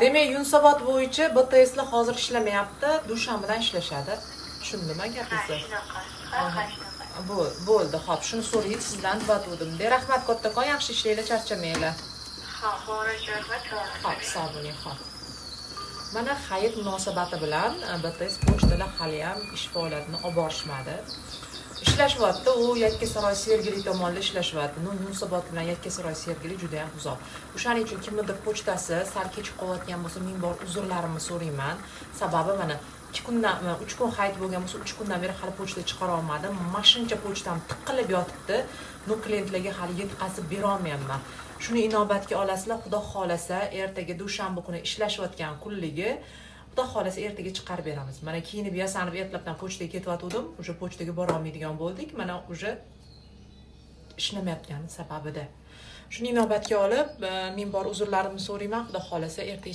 Demak, Yunusobod bo'yicha BTSlar hozir ishlamayapti, dushanbadan ishlashadi. Tushundimmi gapingizni? Shunaqa. Shunaqa. Bo'ldi, xo'p, shuni so'raylik sizdan vatuvdim. Rahmat kattakon, yaxshi ishlanglar, charchamanglar. Xo'p, sog' bo'ling, xo'p. Mana Hayit munosabati bilan BTS pochtalar hali ham ish faoliyatini olib borishmadi. Ishlashyapti, u Yakkasaroy Sergeli tomonda ishlashyapti. Yunusobod bilan Yakkasaroy Sergeli juda ham uzoq. O'shaning uchun kimnidir pochtasi sal kech qolayotgan bo'lsa, ming bor uzrlarimni so'rayman. Sababi mana 2 kundan 3 kun hayit bo'lgan bo'lsa, 3 kundan beri hali pochta chiqara olmadim. Mashincha pochtam tiqilib yotibdi. Klientlarga hali yetkazib bera olmayapman. Shuni inobatga olasizlar, Xudo xolasa, ertaga dushanba kuni ishlashayotgan kunligi Xudo xolasa ertaga chiqarib beramiz. Mana kiyinib yasanib ertalabdan pochtaga ketayotgandim. O'sha pochtaga bora olmaydigan bo'ldik. Mana o'sha ishlamayotgani sababida. Shuni inobatga olib, men bor uzrlarimni so'rayman. Xudo xolasa ertaga